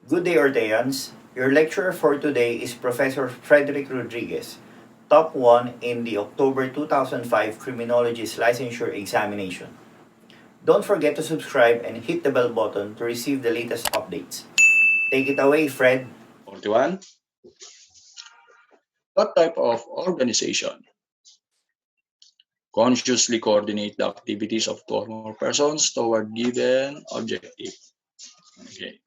Good day, Orteans. Your lecturer for today is Professor Frederick Rodriguez, top 1 in the October 2005 Criminologist Licensure examination. Don't forget to subscribe and hit the bell button to receive the latest updates. Take it away, Fred. 41. What type of organization consciously coordinate the activities of two or more persons toward given objective? Okay.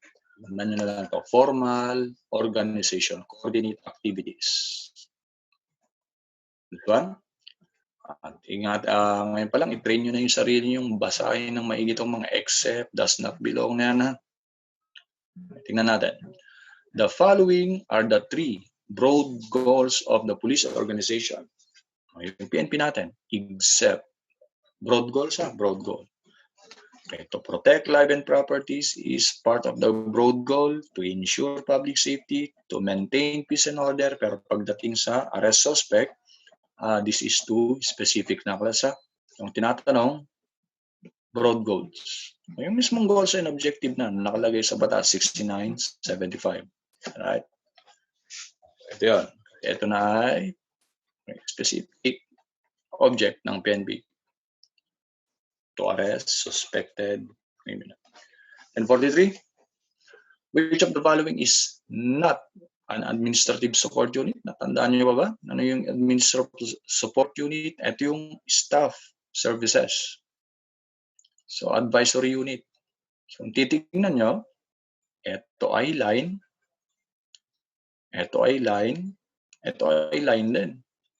Tandaan nyo na lang ito. Formal organization. Coordinate activities. This one. At ingat, ngayon pa lang, i-train nyo na yung sarili nyo, basahin ng maigi itong mga except, does not belong na yan. Ha? Tingnan natin. The following are the three broad goals of the police organization. Yung PNP natin, except. Broad goals, broad goal. Okay, to protect life and properties is part of the broad goal, to ensure public safety, to maintain peace and order. Pero pagdating sa arrest suspect, this is too specific na klasa. Yung tinatanong, broad goals. Yung mismong goals and objective na nakalagay sa batas 6975. Alright? Ito yun. Ito na ay specific object ng PNP. To arrest, suspected. And 43, which of the following is not an administrative support unit? Natandaan niyo ba? Ano yung administrative support unit? Ito yung staff services. So, advisory unit. So, kung titignan nyo, ito ay line, ito ay line, ito ay line din.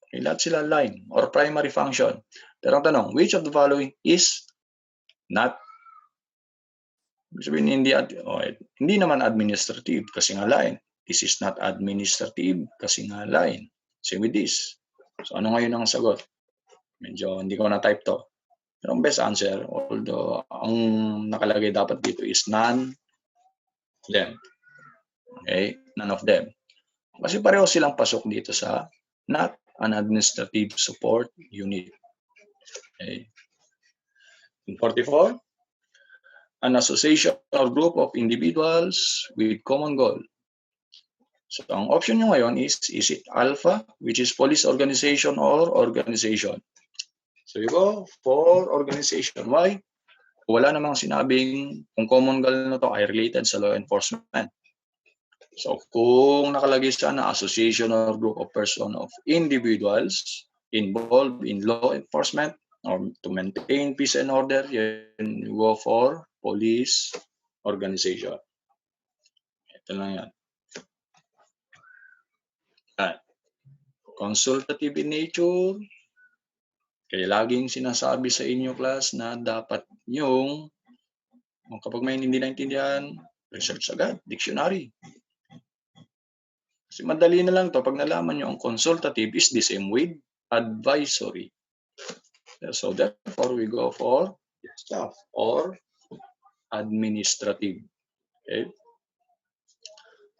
Okay, lahat sila line or primary function. Pero ang tanong, which of the following is not? Sabihin, hindi naman administrative kasi nga line. This is not administrative kasi nga line. Same with this. So ano ngayon ang sagot? Medyo hindi ko na-type to. Pero ang best answer, although ang nakalagay dapat dito is none of them. Okay? None of them. Kasi pareho silang pasok dito sa not an administrative support unit. Okay? In 44, an association or group of individuals with common goal. So, ang option nyo ngayon is it alpha, which is police organization or organization? So, you go for organization. Why? Wala namang sinabing kung common goal na to ay related sa law enforcement. So, kung nakalagay sana association or group of person of individuals involved in law enforcement or to maintain peace and order, you go for police organization. Ito lang yan. Consultative in nature. Kaya laging sinasabi sa inyo class na dapat yung kapag may hindi naintindihan, research agad, dictionary. Kasi madali na lang to pag nalaman nyo ang consultative is the same with advisory. So therefore, we go for staff or administrative. Okay?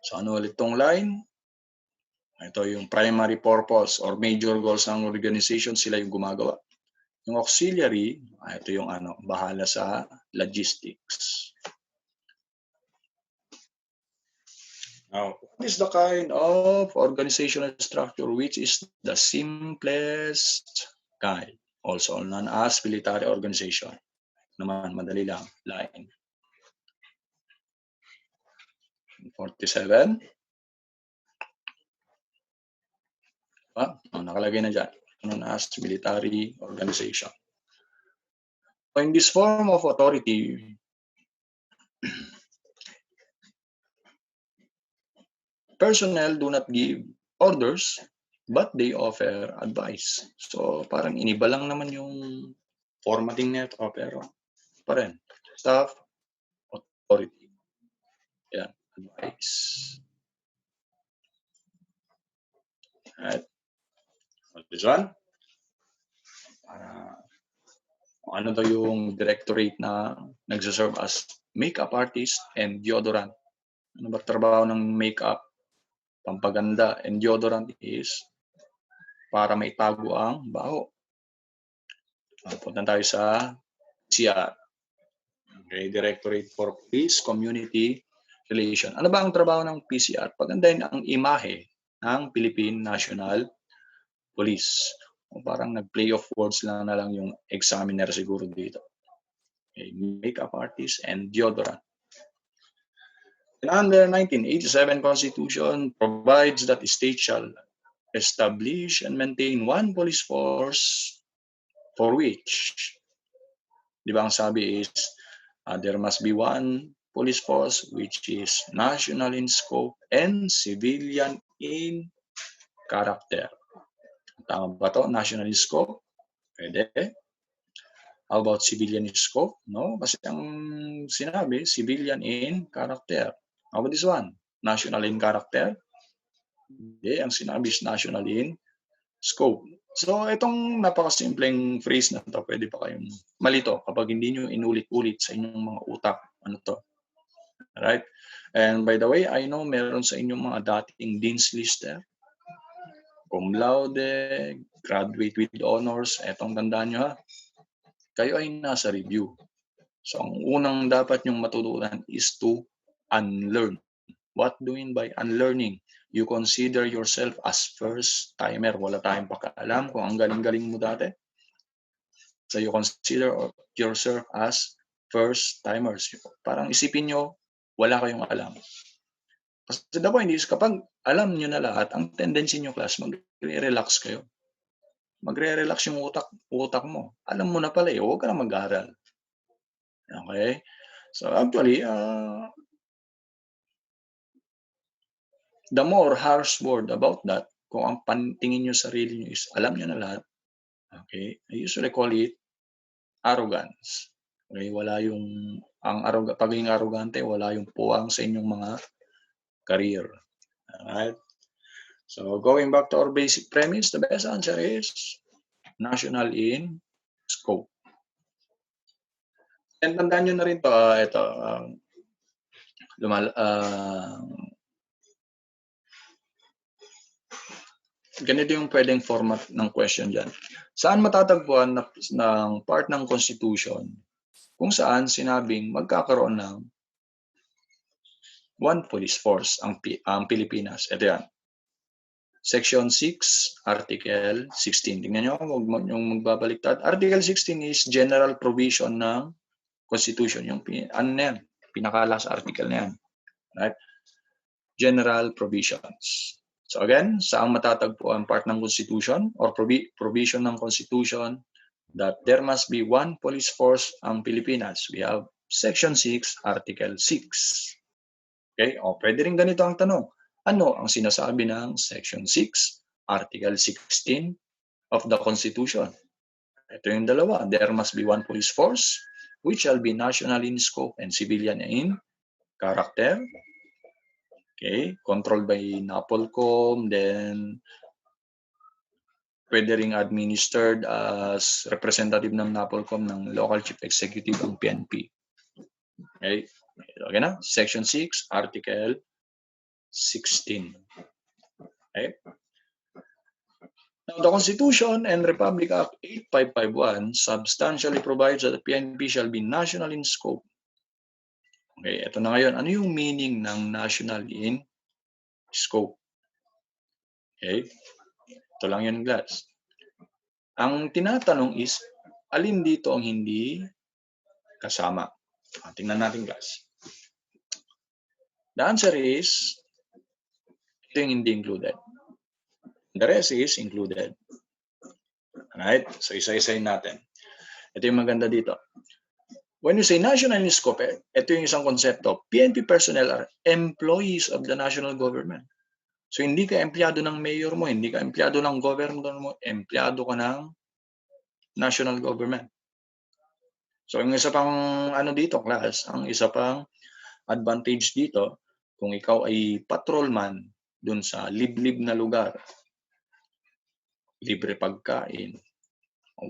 So ano ulit tong line? Ito yung primary purpose or major goals ng organization, sila yung gumagawa. Yung auxiliary, ito yung bahala sa logistics. Now, what is the kind of organizational structure which is the simplest kind? Also known as military organization. Naman, madali lang, line. 47. Nakalagay na dyan. Known as military organization. So in this form of authority, personnel do not give orders, but they offer advice. So parang iniba lang naman yung formatting nito, pero pa rin. Staff, authority. Yan, advice. Alright. This one. Ano daw yung directorate na nagsaserve as makeup artist and deodorant? Ano ba trabaho ng makeup? Pampaganda, and deodorant is para maitago ang baho. Punta tayo sa CR. Okay, Directorate for Peace, Community relation. Ano ba ang trabaho ng PCR? Pagandahin ang imahe ng Philippine National Police. O parang nag-play of words lang na lang yung examiner siguro dito. Okay, makeup artist and deodorant. And under 1987 Constitution provides that the state shall establish and maintain one police force for which, di ba ang sabi is, there must be one police force which is national in scope and civilian in character. Tama ba to? National in scope? Pwede. How about civilian in scope? No, kasi ang sinabi, civilian in character. How about this one? National in character? Hindi, ang sinabi is national in scope. So, itong napakasimpleng phrase na to, pwede pa kayong malito kapag hindi nyo inulit-ulit sa inyong mga utak. Ano to? Alright? And by the way, I know meron sa inyong mga dating dean's lister, cum laude, graduate with honors. Etong tandaan nyo ha, kayo ay nasa review. So, ang unang dapat nyong matutunan is to unlearn. What do you mean by unlearning? You consider yourself as first timer. Wala tayong pakaalam kung ang galing-galing mo dati. So you consider yourself as first timers. Parang isipin nyo, wala kayong alam. Kasi the point is, kapag alam nyo na lahat, ang tendency nyo class, magre-relax kayo. Magre-relax yung utak mo. Alam mo na pala eh, huwag ka na mag-aaral. Okay? So actually, the more harsh word about that, kung ang pantingin nyo sarili nyo is alam nyo na lahat, okay, I usually call it arrogance. Okay, wala yung, pagiging arrogante, wala yung puwang sa inyong mga career. Alright? So, going back to our basic premise, the best answer is national in scope. And tandaan nyo na rin to, ganito yung pwedeng format ng question dyan. Saan matatagpuan ng part ng Constitution kung saan sinabing magkakaroon ng one police force ang Pilipinas? Ito yan. Section 6, Article 16. Tingnan nyo, huwag yung magbabaliktad. Article 16 is general provision ng Constitution. Yung ano na yan, pinakalas article na yan. Right? General provisions. So again, saan matatagpuan part ng Constitution or provision ng Constitution that there must be one police force ang Pilipinas? We have Section 6, Article 6. Okay? O, pwede rin ganito ang tanong. Ano ang sinasabi ng Section 6, Article 16 of the Constitution? Ito yung dalawa. There must be one police force which shall be national in scope and civilian in character. Okay, controlled by NAPOLCOM, then pwede ring administered as representative ng NAPOLCOM ng local chief executive ng PNP. Okay, okay na? Section 6, Article 16. Okay. Now, the Constitution and Republic Act 8551 substantially provides that the PNP shall be national in scope. Okay, ito na ngayon. Ano yung meaning ng national in scope? Okay, ito lang yun, class. Ang tinatanong is, alin dito ang hindi kasama? Tingnan natin, class. The answer is, ito yung hindi included. The rest is included. Alright? So, isa-isayin natin. Ito yung maganda dito. When you say national in scope, ito yung isang konsepto. PNP personnel are employees of the national government. So, hindi ka empleyado ng mayor mo, hindi ka empleyado ng governor mo, empleyado ka ng national government. So, ang isa pang dito, class, ang isa pang advantage dito, kung ikaw ay patrolman dun sa liblib na lugar, libre pagkain,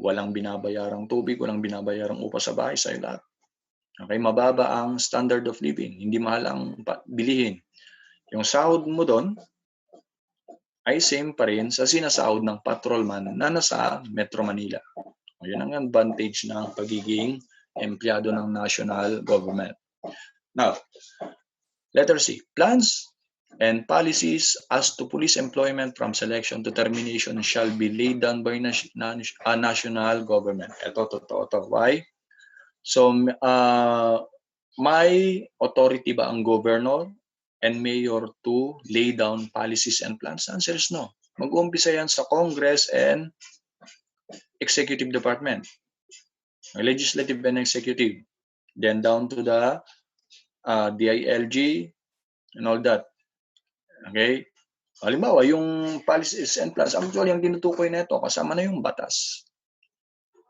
walang binabayarang tubig, walang binabayarang upa sa bahay, sa'yo lahat. Okay, mababa ang standard of living, hindi mahal ang bilihin. Yung sahod mo doon ay same pa rin sa sinasahod ng patrolman na nasa Metro Manila. O, yun ang advantage ng pagiging empleyado ng national government. Now, Letter C, plans and policies as to police employment from selection to termination shall be laid down by national government. Ito, totoo to. Why? So, may authority ba ang governor and mayor to lay down policies and plans? The answer is no. Mag-uumpisa yan sa Congress and Executive Department. Legislative and Executive. Then down to the DILG and all that. Okay? Halimbawa, yung policies and plans, actually ang tinutukoy na ito, kasama na yung batas.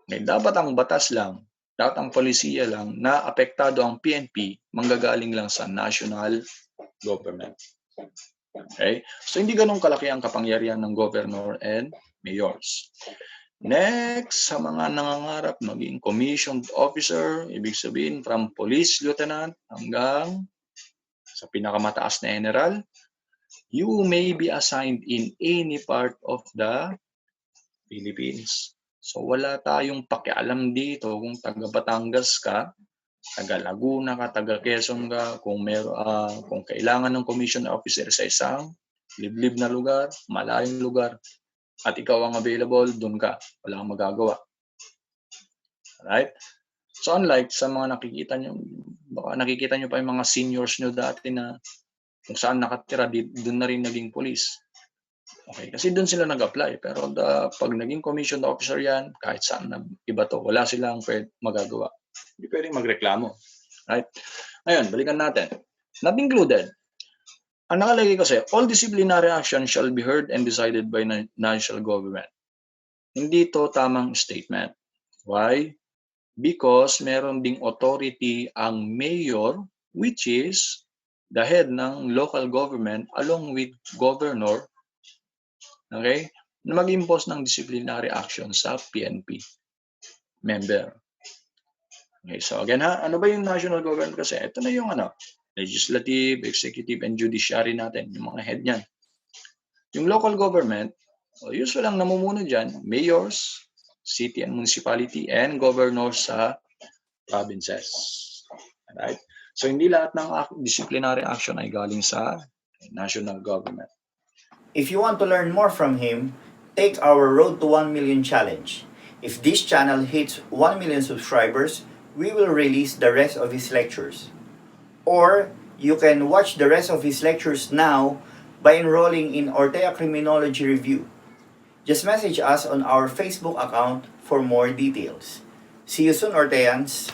Okay? Dapat ang batas lang, dapat ang polisiya lang na apektado ang PNP, manggagaling lang sa national government. Okay? So, hindi ganun kalaki ang kapangyarihan ng governor and mayors. Next, sa mga nangangarap maging commissioned officer, ibig sabihin from police lieutenant hanggang sa pinakamataas na general, you may be assigned in any part of the Philippines. So wala tayong pakialam dito kung taga Batangas ka, taga Laguna ka, taga Quezon ka, kung kailangan ng commissioned officer sa isang liblib na lugar, malayong lugar, at ikaw ang available, dun ka. Wala kang magagawa. Alright? So unlike sa mga nakikita nyo, baka nakikita nyo pa yung mga seniors nyo dati na kung saan nakatira, doon na rin naging police. Okay, kasi doon sila nag-apply. Pero pag naging commissioned officer yan, kahit saan na iba to, wala silang magagawa. Hindi pwedeng magreklamo. Right? Ngayon, balikan natin. Not included. Ang nakalagay kasi, all disciplinary action shall be heard and decided by national government. Hindi to tamang statement. Why? Because meron ding authority ang mayor, which is the head ng local government along with governor, okay, na mag-impose ng disciplinary action sa PNP member. Okay, so again ano ba yung national government kasi? Ito na yung legislative, executive, and judiciary natin, yung mga head niyan. Yung local government, usually lang namumuno dyan, mayors, city and municipality, and governors sa provinces. Alright? So, hindi lahat ng disciplinary action ay galing sa national government. If you want to learn more from him, take our Road to 1 Million challenge. If this channel hits 1 million subscribers, we will release the rest of his lectures. Or, you can watch the rest of his lectures now by enrolling in Ortea Criminology Review. Just message us on our Facebook account for more details. See you soon, Orteans!